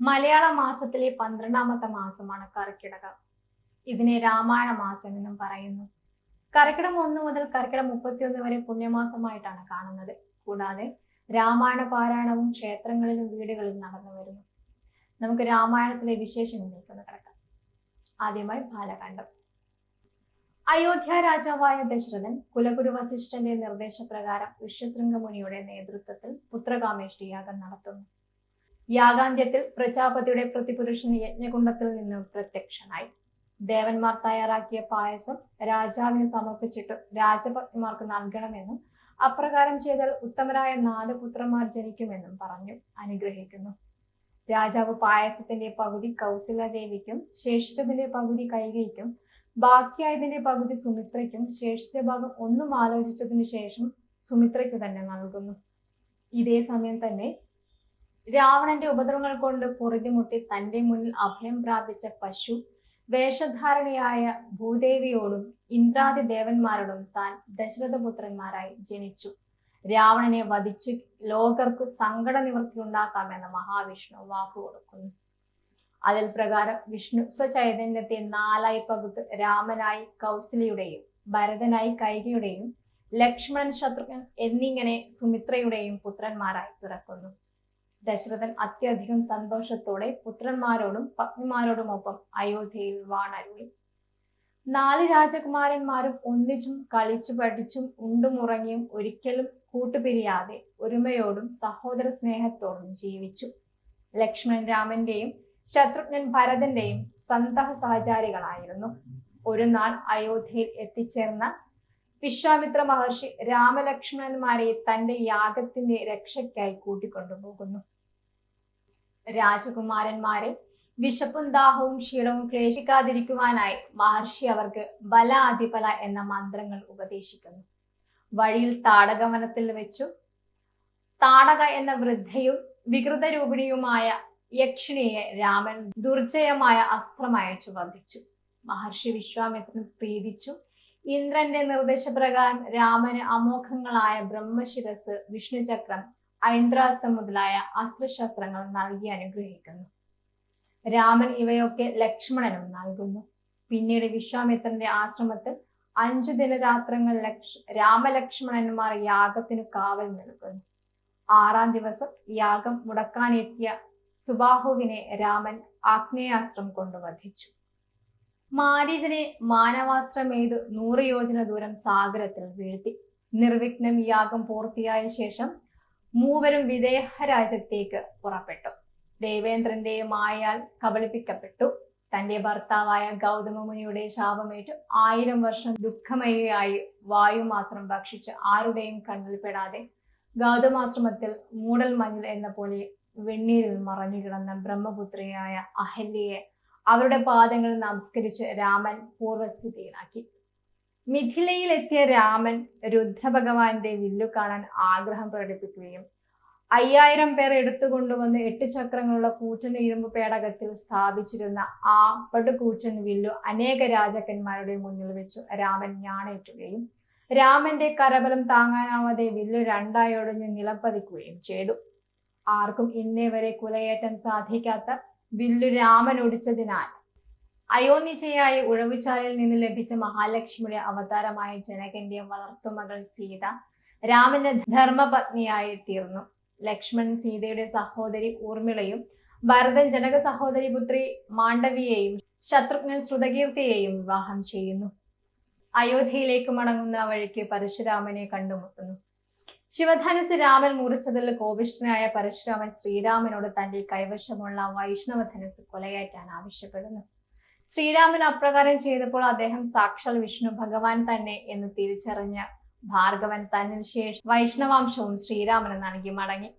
മലയാള മാസത്തിലെ 12ാമത്തെ മാസമാണ് കർക്കിടകം. ഇതിനെ രാമായണ മാസം എന്നും പറയുന്നു. കർക്കിടകം 1 മുതൽ കർക്കിടകം 31 വരെ പുണ്യമാസമായിട്ടാണ് കാണുന്നത്. കൂടാതെ രാമായണ പാരായണവും ക്ഷേത്രങ്ങളിലും വീടുകളിലും നടന്നു വരുന്നു. നമുക്ക് രാമായണത്തിലെ വിശേഷങ്ങളിലേക്ക് ഒന്ന് കിടക്കാം. ആദ്യമായി ബാലകാണ്ഡം. അയോധ്യ രാജാവായ ദശരഥൻ കുലഗുരു വസിഷ്ഠന്റെ നിർദ്ദേശപ്രകാരം ഋഷ്യശൃംഗമുനിയുടെ നേതൃത്വത്തിൽ പുത്രകാമേഷ്ടി യാഗം നടത്തുന്നു. യാഗാന്ത്യത്തിൽ പ്രജാപതിയുടെ പ്രതിപുരുഷൻ യജ്ഞകുണ്ടത്തിൽ നിന്ന് പ്രത്യക്ഷനായി. ദേവന്മാർ തയ്യാറാക്കിയ പായസം രാജാവിന് സമർപ്പിച്ചിട്ട് രാജപത്നിമാർക്ക് നൽകണമെന്നും അപ്രകാരം ചെയ്താൽ ഉത്തമരായ 4 പുത്രന്മാർ ജനിക്കുമെന്നും പറഞ്ഞു അനുഗ്രഹിക്കുന്നു. രാജാവ് പായസത്തിന്റെ പകുതി കൗസല്യാദേവിക്കും ശേഷിച്ചതിന്റെ പകുതി കൈകേയിക്കും ബാക്കിയായതിന്റെ പകുതി സുമിത്രയ്ക്കും ശേഷിച്ച ഭാഗം ഒന്നും ആലോചിച്ചതിനു ശേഷം സുമിത്രയ്ക്ക് തന്നെ നൽകുന്നു. ഇതേ സമയം തന്നെ രാവണന്റെ ഉപദ്രവങ്ങൾ കൊണ്ട് പൊറുതിമുട്ടി തന്റെ മുന്നിൽ അഭയം പ്രാപിച്ച പശു വേഷധാരണയായ ഭൂദേവിയോടും ഇന്ദ്രാദി ദേവന്മാരോടും താൻ ദശരഥപുത്രന്മാരായി ജനിച്ചു. രാവണനെ വധിച്ചു ലോകർക്ക് സങ്കട നിവൃത്തി ഉണ്ടാക്കാമെന്ന് മഹാവിഷ്ണു വാക്കു കൊടുക്കുന്നു. അതിൽ പ്രകാരം വിഷ്ണു സ്വചൈതന്യത്തെ 4 പകുത്ത് രാമനായി കൗസല്യയുടെയും ഭരതനായി കൈകയുടെയും ലക്ഷ്മണൻ ശത്രുഘ്നൻ എന്നിങ്ങനെ സുമിത്രയുടെയും പുത്രന്മാരായി പിറക്കുന്നു. ദശരഥൻ അത്യധികം സന്തോഷത്തോടെ പുത്രന്മാരോടും പത്നിമാരോടുമൊപ്പം അയോധ്യയിൽ വാണരുളി. 4 രാജകുമാരന്മാരും ഒന്നിച്ചും കളിച്ചു പഠിച്ചും ഉണ്ടും ഉറങ്ങിയും ഒരിക്കലും കൂട്ടുപിരിയാതെ ഒരുമയോടും സഹോദര സ്നേഹത്തോടും ജീവിച്ചു. ലക്ഷ്മണൻ രാമന്റെയും ശത്രുഘ്നൻ ഭരതന്റെയും സന്തഹ സഹചാരികളായിരുന്നു. ഒരു നാൾ അയോധ്യയിൽ എത്തിച്ചേർന്ന വിശ്വാമിത്ര മഹർഷി രാമലക്ഷ്മണന്മാരെ തന്റെ യാഗത്തിന്റെ രക്ഷയ്ക്കായി കൂട്ടിക്കൊണ്ടുപോകുന്നു. രാജകുമാരന്മാരെ വിശപ്പും ദാഹവും ക്ഷീണവും ക്ലേശിക്കാതിരിക്കുവാനായി മഹർഷി അവർക്ക് ബല അതിബല എന്ന മന്ത്രങ്ങൾ ഉപദേശിക്കുന്നു. വഴിയിൽ താടകവനത്തിൽ വെച്ചു താടക എന്ന വൃദ്ധയും വികൃതരൂപിണിയുമായ യക്ഷിണിയെ രാമൻ ദുർജയമായ അസ്ത്രമയച്ചു വധിച്ചു. മഹർഷി വിശ്വാമിത്രൻ പ്രീതിച്ചു. ഇന്ദ്രന്റെ നിർദ്ദേശപ്രകാരം രാമന് അമോഘങ്ങളായ ബ്രഹ്മശിരസ്, വിഷ്ണുചക്രം, ഐന്ദ്രാസ്ത്രം മുതലായ അസ്ത്രശസ്ത്രങ്ങൾ നൽകി അനുഗ്രഹിക്കുന്നു. രാമൻ ഇവയൊക്കെ ലക്ഷ്മണനും നൽകുന്നു. പിന്നീട് വിശ്വാമിത്രന്റെ ആശ്രമത്തിൽ 5 ദിനരാത്രങ്ങൾ രാമലക്ഷ്മണന്മാർ യാഗത്തിനു കാവൽ നൽകുന്നു. 6ാം ദിവസം യാഗം മുടക്കാനെത്തിയ സുബാഹുവിനെ രാമൻ ആഗ്നേയാസ്ത്രം കൊണ്ട് വധിച്ചു. മാരീചനെ മാനവാസ്ത്രമെയ്ത് 100 യോജന ദൂരം സാഗരത്തിൽ വീഴ്ത്തി. നിർവിഘ്നം യാഗം പൂർത്തിയായ ശേഷം മൂവരും വിദേഹ രാജ്യത്തേക്ക് പുറപ്പെട്ടു. ദേവേന്ദ്രന്റെ മായാൽ കബളിപ്പിക്കപ്പെട്ടു. തന്റെ ഭർത്താവായ ഗൗതമ മുനിയുടെ ശാപമേറ്റു 1000 വർഷം ദുഃഖമയായി വായു മാത്രം ഭക്ഷിച്ച് ആരുടെയും കണ്ണിൽ പെടാതെ ഗൗതമാശ്രമത്തിൽ മൂടൽ മഞ്ഞൾ എന്ന പോലെ വെണ്ണീരിൽ മറഞ്ഞു കിടന്ന ബ്രഹ്മപുത്രിയായ അഹല്യയെ അവരുടെ പാദങ്ങളിൽ നമസ്കരിച്ച് രാമൻ പൂർവസ്ഥിതിയിലാക്കി. മിഥിലയിലെത്തിയ രാമൻ രുദ്രഭഗവാന്റെ വില്ലു കാണാൻ ആഗ്രഹം പ്രകടിപ്പിക്കുകയും 5000 പേർ എടുത്തുകൊണ്ടുവന്ന് 8 ചക്രങ്ങളുള്ള കൂറ്റൻ ഇരുമ്പ് പേടകത്തിൽ സ്ഥാപിച്ചിരുന്ന ആ പടുകൂറ്റൻ വില്ലു അനേക രാജാക്കന്മാരുടെ മുന്നിൽ വെച്ചു രാമൻ ഞാണേറ്റുകയും രാമന്റെ കരബലം താങ്ങാനാവാതെ വില്ലു 2ആയി ഒടിഞ്ഞ് നിലംപതിക്കുകയും ചെയ്തു. ആർക്കും ഇന്നേ വരെ കുലയേറ്റാൻ സാധിക്കാത്ത വില്ലു രാമൻ ഒടിച്ചതിനാൽ അയോനിജയായ ഉഴവുചാലിൽ നിന്ന് ലഭിച്ച മഹാലക്ഷ്മിയുടെ അവതാരമായ ജനകന്റെ വളർത്തുമകൾ സീത രാമന്റെ ധർമ്മപത്നിയായി തീർന്നു. ലക്ഷ്മണൻ സീതയുടെ സഹോദരി ഊർമിളയും ഭരതൻ ജനക സഹോദരി പുത്രി മാണ്ഡവിയെയും ശത്രുഘ്നൻ ശ്രുതകീർത്തിയെയും വിവാഹം ചെയ്യുന്നു. അയോധ്യയിലേക്ക് മടങ്ങുന്ന വഴിക്ക് പരശുരാമനെ കണ്ടുമുട്ടുന്നു. ശിവധനുസ് രാമൻ മുറിച്ചതിൽ കോപിഷ്ഠനായ പരശുരാമൻ ശ്രീരാമനോട് തന്റെ കൈവശമുള്ള വൈഷ്ണവധനുസ് കൊലയേറ്റാൻ ആവശ്യപ്പെടുന്നു. ശ്രീരാമൻ അപ്രകാരം ചെയ്തപ്പോൾ അദ്ദേഹം സാക്ഷാൽ വിഷ്ണു ഭഗവാൻ തന്നെ എന്ന് തിരിച്ചറിഞ്ഞ ഭാർഗവൻ തന്നിൽ ശേഷം വൈഷ്ണവാംശവും ശ്രീരാമന് നൽകി മടങ്ങി.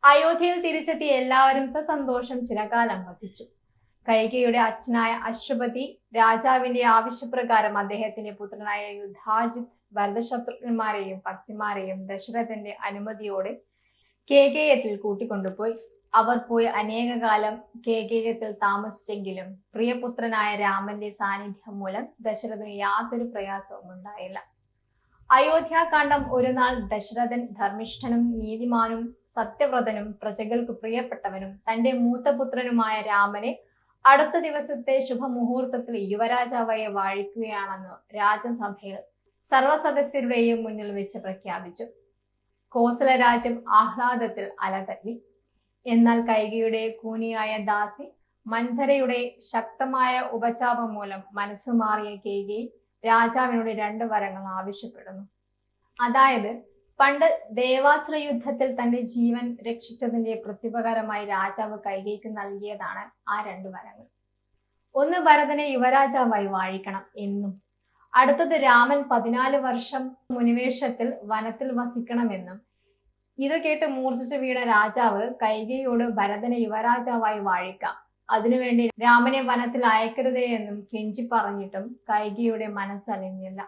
അയോധ്യയിൽ തിരിച്ചെത്തി എല്ലാവരും സസന്തോഷം ചിരകാലം വസിച്ചു. കൈകേയിയുടെ അച്ഛനായ അശ്വപതി രാജാവിന്റെ ആവശ്യപ്രകാരം അദ്ദേഹത്തിന്റെ പുത്രനായ യുദ്ധാജിത് ഭരതശത്രുഘ്നന്മാരെയും പത്നിമാരെയും ദശരഥന്റെ അനുമതിയോടെ കേകേയത്തിൽ കൂട്ടിക്കൊണ്ടുപോയി. അവർ പോയി അനേക കാലം കേകേയത്തിൽ താമസിച്ചെങ്കിലും പ്രിയപുത്രനായ രാമന്റെ സാന്നിധ്യം മൂലം ദശരഥന് യാതൊരു പ്രയാസവും ഉണ്ടായില്ല. അയോധ്യാകാന്ഡം. ഒരു നാൾ ദശരഥൻ ധർമ്മിഷ്ഠനും നീതിമാനും സത്യവ്രതനും പ്രജകൾക്ക് പ്രിയപ്പെട്ടവനും തന്റെ മൂത്ത പുത്രനുമായ രാമനെ അടുത്ത ദിവസത്തെ ശുഭമുഹൂർത്തത്തിൽ യുവരാജാവായി വാഴിക്കുകയാണെന്ന് രാജസഭയിൽ സർവസദസ്യരുടെയും മുന്നിൽ വെച്ച് പ്രഖ്യാപിച്ചു. കോസല രാജ്യം ആഹ്ലാദത്തിൽ അലതല്ലി. എന്നാൽ കൈകയുടെ കൂനിയായ ദാസി മന്ധരയുടെ ശക്തമായ ഉപചാപം മൂലം മനസ്സുമാറിയ കേകി രാജാവിനോട് 2 വരങ്ങൾ ആവശ്യപ്പെടുന്നു. അതായത് പണ്ട് ദേവാസുര യുദ്ധത്തിൽ തന്റെ ജീവൻ രക്ഷിച്ചതിന്റെ പ്രത്യുപകാരമായി രാജാവ് കൈകേയിക്ക് നൽകിയതാണ് ആ 2 വരങ്ങൾ. ഒന്ന്, ഭരതനെ യുവരാജാവായി വാഴിക്കണം എന്നും അടുത്തത് രാമൻ 14 വർഷം മുനിവേഷത്തിൽ വനത്തിൽ വസിക്കണമെന്നും. ഇത് കേട്ട് മൂർച്ഛിച്ചു വീണ രാജാവ് കൈകേയിയോട് ഭരതനെ യുവരാജാവായി വാഴിക്കാം, അതിനുവേണ്ടി രാമനെ വനത്തിൽ അയക്കരുതേ എന്നും കെഞ്ചി പറഞ്ഞിട്ടും കൈകേയിയുടെ മനസ്സലിഞ്ഞില്ല.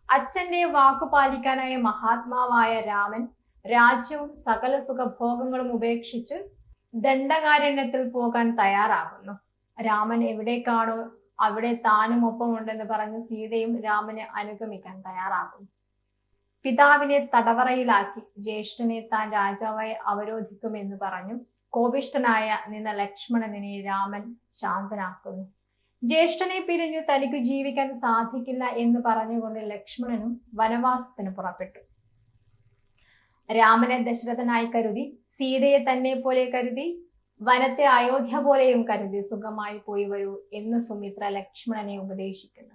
അച്ഛന്റെ വാക്കു പാലിക്കാനായ മഹാത്മാവായ രാമൻ രാജ്യവും സകല സുഖഭോഗങ്ങളും ഉപേക്ഷിച്ച് ദണ്ഡകാരണ്യത്തിൽ പോകാൻ തയ്യാറാകുന്നു. രാമൻ എവിടേക്കാണോ അവിടെ താനും ഒപ്പമുണ്ടെന്ന് പറഞ്ഞ് സീതയും രാമനെ അനുഗമിക്കാൻ തയ്യാറാകുന്നു. പിതാവിനെ തടവറയിലാക്കി ജ്യേഷ്ഠനെ താൻ രാജാവായി അവരോധിക്കുമെന്ന് പറഞ്ഞു കോപിഷ്ഠനായ നിന്ന ലക്ഷ്മണനെ രാമൻ ശാന്തനാക്കുന്നു. ജ്യേഷ്ഠനെ പിരിഞ്ഞു തനിക്ക് ജീവിക്കാൻ സാധിക്കില്ല എന്ന് പറഞ്ഞുകൊണ്ട് ലക്ഷ്മണനും വനവാസത്തിന് പുറപ്പെട്ടു. രാമനെ ദശരഥനായി കരുതി, സീതയെ തന്നെ പോലെ കരുതി, വനത്തെ അയോധ്യ പോലെയും കരുതി സുഖമായി പോയി വരൂ എന്ന് സുമിത്ര ലക്ഷ്മണനെ ഉപദേശിക്കുന്നു.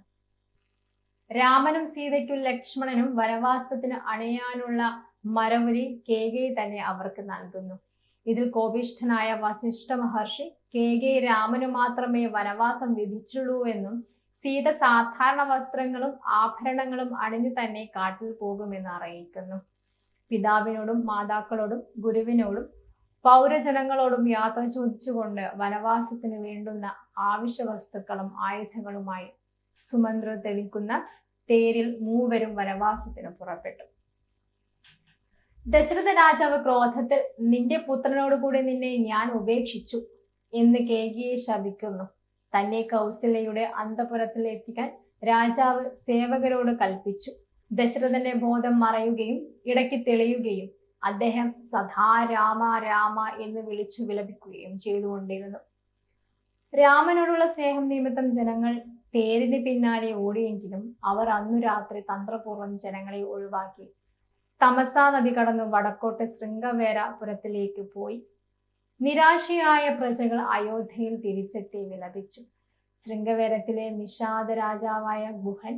രാമനും സീതയ്ക്കും ലക്ഷ്മണനും വനവാസത്തിന് അണിയാനുള്ള മരവുരി കേകേയി തന്നെ അവർക്ക് നൽകുന്നു. ഇതിൽ കോപിഷ്ഠനായ വസിഷ്ഠ മഹർഷി കേകേയി രാമനു മാത്രമേ വനവാസം വിധിച്ചുള്ളൂ എന്നും സീത സാധാരണ വസ്ത്രങ്ങളും ആഭരണങ്ങളും അണിഞ്ഞു തന്നെ കാട്ടിൽ പോകുമെന്ന് അറിയിക്കുന്നു. പിതാവിനോടും മാതാക്കളോടും ഗുരുവിനോടും പൗരജനങ്ങളോടും യാത്ര ചോദിച്ചുകൊണ്ട് വനവാസത്തിന് വേണ്ടുന്ന ആവശ്യ വസ്തുക്കളും ആയുധങ്ങളുമായി സുമന്ത്രർ തെളിക്കുന്ന തേരിൽ മൂവരും വനവാസത്തിന് പുറപ്പെട്ടു. ദശരഥ രാജാവ് ക്രോധത്തിൽ നിന്റെ പുത്രനോട് കൂടി നിന്നെ ഞാൻ ഉപേക്ഷിച്ചു എന്ന് കേകയെ ശപിക്കുന്നു. തന്നെ കൗസല്യയുടെ അന്തപുരത്തിൽ എത്തിക്കാൻ രാജാവ് സേവകരോട് കൽപ്പിച്ചു. ദശരഥന്റെ ബോധം മറയുകയും ഇടയ്ക്ക് തെളിയുകയും അദ്ദേഹം സദാ രാമ രാമ എന്ന് വിളിച്ചു വിലപിക്കുകയും ചെയ്തുകൊണ്ടിരുന്നു. രാമനോടുള്ള സ്നേഹം നിമിത്തം ജനങ്ങൾ തേരിന് പിന്നാലെ ഓടിയെങ്കിലും അവർ അന്നു രാത്രി തന്ത്രപൂർവ്വം ജനങ്ങളെ ഒഴിവാക്കി തമസാ നദി കടന്നു വടക്കോട്ട് ശൃംഗവേരപുരത്തിലേക്ക് പോയി. നിരാശയായ പ്രജകൾ അയോധ്യയിൽ തിരിച്ചെത്തി വിലപിച്ചു. ശൃംഗവേരത്തിലെ നിഷാദ രാജാവായ ഗുഹൻ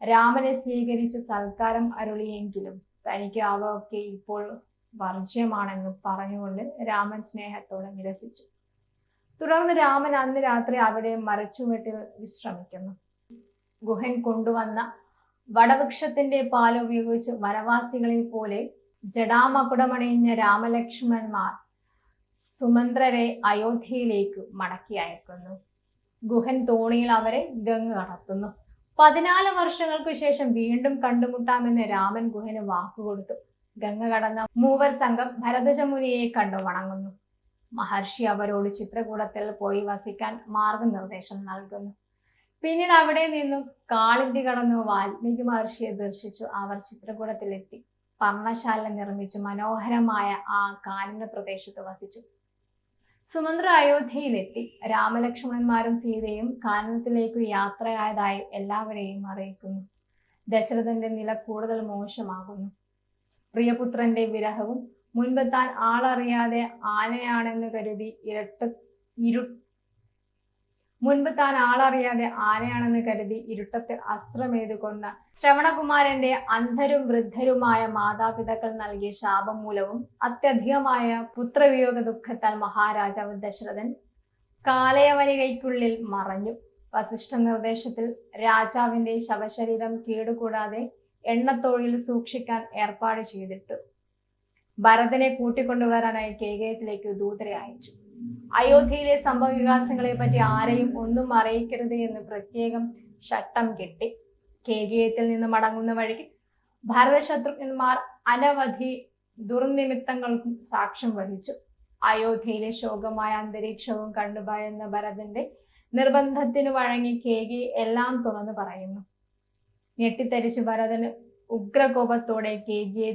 രാമനെ സ്വീകരിച്ച് സൽക്കാരം അരുളിയെങ്കിലും തനിക്ക് അവ ഒക്കെ ഇപ്പോൾ വർജ്യമാണെന്ന് പറഞ്ഞുകൊണ്ട് രാമൻ സ്നേഹത്തോടെ നിരസിച്ചു. തുടർന്ന് രാമൻ അന്ന് രാത്രി അവിടെ മരച്ചുവട്ടിൽ വിശ്രമിക്കുന്നു. ഗുഹൻ കൊണ്ടുവന്ന വടവൃക്ഷത്തിന്റെ പാലുപയോഗിച്ച് വനവാസികളെ പോലെ ജടാമകുടമണിഞ്ഞ രാമലക്ഷ്മണന്മാർ സുമന്ത്രരെ അയോധ്യയിലേക്ക് മടക്കി അയക്കുന്നു. ഗുഹൻ തോണിയിൽ അവരെ ഗംഗ കടത്തുന്നു. 14 വർഷങ്ങൾക്ക് ശേഷം വീണ്ടും കണ്ടുമുട്ടാമെന്ന് രാമൻ ഗുഹന് വാക്കുകൊടുത്തു. ഗംഗ കടന്ന മൂവർ സംഘം ഭരദ്വാജമുനിയെ കണ്ടു വണങ്ങുന്നു. മഹർഷി അവരോട് ചിത്രകൂടത്തിൽ പോയി വസിക്കാൻ മാർഗനിർദ്ദേശം നൽകുന്നു. പിന്നീട് അവിടെ നിന്നും കാളിന്തി കടന്നു വാൽമീകി മഹർഷിയെ ദർശിച്ചു അവർ ചിത്രകൂടത്തിലെത്തി പർണശാല നിർമ്മിച്ചു മനോഹരമായ ആ കാനന പ്രദേശത്ത് വസിച്ചു. സുമന്ത്ര അയോധ്യയിലെത്തി. രാമലക്ഷ്മണന്മാരും സീതയും കാനനത്തിലേക്ക് യാത്രയായതായി എല്ലാവരെയും അറിയിക്കുന്നു. ദശരഥന്റെ നില കൂടുതൽ മോശമാകുന്നു. പ്രിയപുത്രന്റെ വിരഹവും മുൻപ് താൻ ആളറിയാതെ ആനയാണെന്ന് കരുതി ഇരുട്ടത്ത് അസ്ത്രമേതു കൊന്ന ശ്രവണകുമാരന്റെ അന്ധരും വൃദ്ധരുമായ മാതാപിതാക്കൾ നൽകിയ ശാപം മൂലവും അത്യധികമായ പുത്രവിയോഗ ദുഃഖത്താൽ മഹാരാജാവ് ദശരഥൻ കാലയവനികയ്ക്കുള്ളിൽ മറഞ്ഞു. വസിഷ്ഠ നിർദ്ദേശത്തിൽ രാജാവിന്റെ ശവശരീരം കേടുകൂടാതെ എണ്ണത്തോഴിൽ സൂക്ഷിക്കാൻ ഏർപ്പാട് ചെയ്തിട്ടു. ഭരതനെ കൂട്ടിക്കൊണ്ടുവരാനായി കേകയത്തിലേക്ക് ദൂതരെ അയച്ചു. അയോധ്യയിലെ സംഭവ വികാസങ്ങളെ പറ്റി ആരെയും ഒന്നും അറിയിക്കരുത് എന്ന് പ്രത്യേകം ചട്ടം കെട്ടി. കേകയത്തിൽ നിന്ന് മടങ്ങുന്ന വഴിക്ക് ഭരതശത്രുഘ്നന്മാർ അനവധി ദുർനിമിത്തങ്ങൾക്കും സാക്ഷ്യം വഹിച്ചു. അയോധ്യയിലെ ശോകമായ അന്തരീക്ഷവും കണ്ടു ഭയന്ന ഭരതന്റെ നിർബന്ധത്തിനു വഴങ്ങി കേകി എല്ലാം തുറന്നു പറയുന്നു. ഞെട്ടിത്തരിച്ചു ഭരതന് ഉഗ്രകോപത്തോടെ കേകിയെ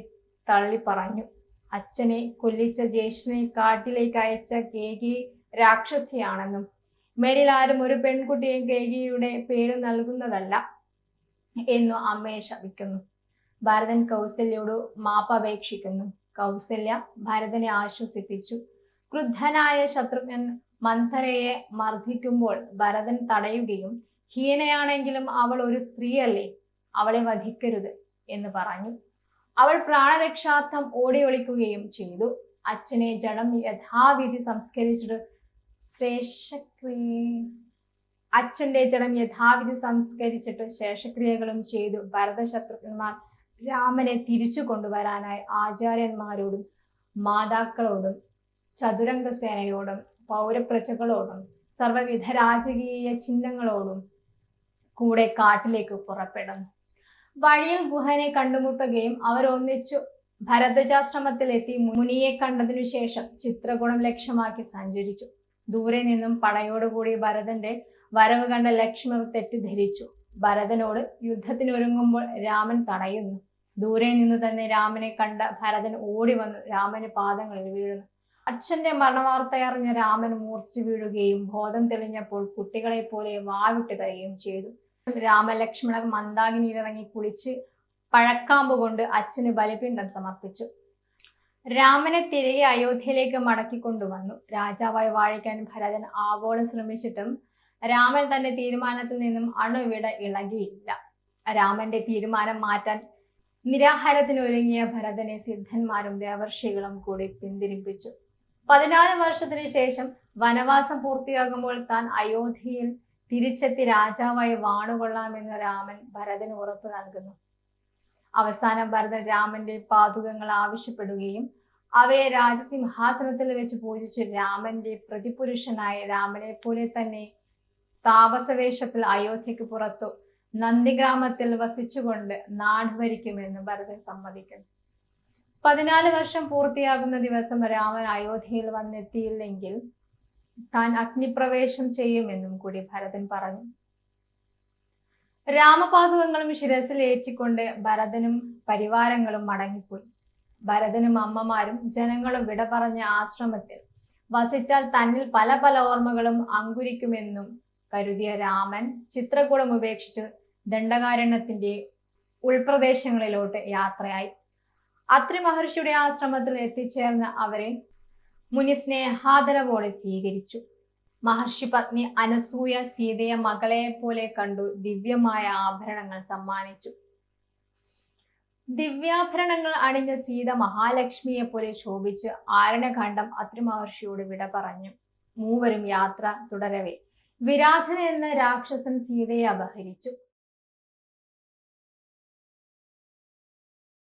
തള്ളി പറഞ്ഞു. അച്ഛനെ കൊല്ലിച്ച ജ്യേഷ്ഠനെ കാട്ടിലേക്ക് അയച്ച കേകി രാക്ഷസിയാണെന്നും മേലിൽ ആരും ഒരു പെൺകുട്ടിയെ കേകിയുടെ പേര് നൽകുന്നതല്ല എന്നു അമ്മയെ ശപിക്കുന്നു. ഭരതൻ കൗസല്യയോട് മാപ്പപേക്ഷിക്കുന്നു. കൗസല്യ ഭരതനെ ആശ്വസിപ്പിച്ചു. ക്രുദ്ധനായ ശത്രുഘ്നൻ മന്ഥരയെ മർദ്ദിക്കുമ്പോൾ ഭരതൻ തടയുകയും ഹീനയാണെങ്കിലും അവൾ ഒരു സ്ത്രീയല്ലേ, അവളെ വധിക്കരുത് എന്ന് പറഞ്ഞു. അവൾ പ്രാണരക്ഷാർത്ഥം ഓടി ഒളിക്കുകയും ചെയ്തു. അച്ഛനെ ജഡം യഥാവിധി സംസ്കരിച്ചിട്ട് ശേഷക്രിയകളും ചെയ്തു. ഭരതശത്രുഘ്നന്മാർ രാമനെ തിരിച്ചു കൊണ്ടുവരാനായി ആചാര്യന്മാരോടും മാതാക്കളോടും ചതുരംഗസേനയോടും പൗരപ്രജകളോടും സർവവിധ രാജകീയ ചിഹ്നങ്ങളോടും കൂടെ കാട്ടിലേക്ക് പുറപ്പെടുന്നു. വഴിയിൽ ഗുഹനെ കണ്ടുമുട്ടുകയും അവർ ഒന്നിച്ചു ഭരദ്വാജാശ്രമത്തിൽ എത്തി മുനിയെ കണ്ടതിനു ശേഷം ചിത്രകൂടം ലക്ഷ്യമാക്കി സഞ്ചരിച്ചു. ദൂരെ നിന്നും പടയോടുകൂടി ഭരതന്റെ വരവ് കണ്ട ലക്ഷ്മണർ തെറ്റിദ്ധരിച്ചു. ഭരതനോട് യുദ്ധത്തിനൊരുങ്ങുമ്പോൾ രാമൻ തടയുന്നു. ദൂരെ നിന്ന് തന്നെ രാമനെ കണ്ട ഭരതൻ ഓടി വന്നു രാമന് പാദങ്ങളിൽ വീഴുന്നു. അച്ഛന്റെ മരണവാർത്തയറിഞ്ഞ രാമൻ മൂർച്ഛിച്ചു വീഴുകയും ബോധം തെളിഞ്ഞപ്പോൾ കുട്ടികളെ പോലെ വാവിട്ട് കരയുകയും ചെയ്തു. രാമലക്ഷ്മണർ മന്ദാകിനിയിലിറങ്ങി കുളിച്ച് പഴക്കാമ്പ് കൊണ്ട് അച്ഛന് ബലിപിണ്ഡം സമർപ്പിച്ചു. രാമനെ തിരികെ അയോധ്യയിലേക്ക് മടക്കിക്കൊണ്ടുവന്നു. രാജാവായി വാഴിക്കാൻ ഭരതൻ ആവോളം ശ്രമിച്ചിട്ടും രാമൻ തന്റെ തീരുമാനത്തിൽ നിന്നും അണുവിട ഇളകിയില്ല. രാമന്റെ തീരുമാനം മാറ്റാൻ നിരാഹാരത്തിനൊരുങ്ങിയ ഭരതനെ സിദ്ധന്മാരും ദേവർഷികളും കൂടി പിന്തിരിപ്പിച്ചു. 14 വർഷത്തിന് ശേഷം വനവാസം പൂർത്തിയാകുമ്പോൾ താൻ അയോധ്യയിൽ തിരിച്ചെത്തി രാജാവായി വാണുകൊള്ളാമെന്ന് രാമൻ ഭരതന് ഉറപ്പ് നൽകുന്നു. അവസാനം ഭരതൻ രാമന്റെ പാതുകങ്ങൾ ആവശ്യപ്പെടുകയും അവയെ രാജസിംഹാസനത്തിൽ വെച്ച് പൂജിച്ച് രാമന്റെ പ്രതിപുരുഷനായ രാമനെ പോലെ തന്നെ താപസവേഷത്തിൽ അയോധ്യക്ക് പുറത്തു നന്ദിഗ്രാമത്തിൽ വസിച്ചുകൊണ്ട് നാട് ഭരിക്കുമെന്ന് ഭരതൻ സമ്മതിക്കുന്നു. 14 വർഷം പൂർത്തിയാകുന്ന ദിവസം രാമൻ അയോധ്യയിൽ വന്നെത്തിയില്ലെങ്കിൽ താൻ അഗ്നിപ്രവേശം ചെയ്യുമെന്നും കൂടി ഭരതൻ പറഞ്ഞു. രാമപാതുകങ്ങളും ശിരസിൽ ഏറ്റിക്കൊണ്ട് ഭരതനും പരിവാരങ്ങളും മടങ്ങിപ്പോയി. ഭരതനും അമ്മമാരും ജനങ്ങളും വിട പറഞ്ഞ ആശ്രമത്തിൽ വസിച്ചാൽ തന്നിൽ പല പല ഓർമ്മകളും അങ്കുരിക്കുമെന്നും കരുതിയ രാമൻ ചിത്രകൂടം ഉപേക്ഷിച്ച് ദണ്ഡകാരണ്യത്തിന്റെ ഉൾപ്രദേശങ്ങളിലോട്ട് യാത്രയായി. അത്രി മഹർഷിയുടെ ആശ്രമത്തിൽ എത്തിച്ചേർന്ന അവരെ മുനി സ്നേഹാദരവോടെ സ്വീകരിച്ചു. മഹർഷി പത്നി അനസൂയ സീതയെ മകളെ പോലെ കണ്ടു ദിവ്യമായ ആഭരണങ്ങൾ സമ്മാനിച്ചു. ദിവ്യാഭരണങ്ങൾ അണിഞ്ഞ സീത മഹാലക്ഷ്മിയെ പോലെ ശോഭിച്ച് ആരണഖണ്ഡം അത്രി മഹർഷിയോട് വിട പറഞ്ഞു. മൂവരും യാത്ര തുടരവേ വിരാധൻ എന്ന രാക്ഷസൻ സീതയെ അപഹരിച്ചു.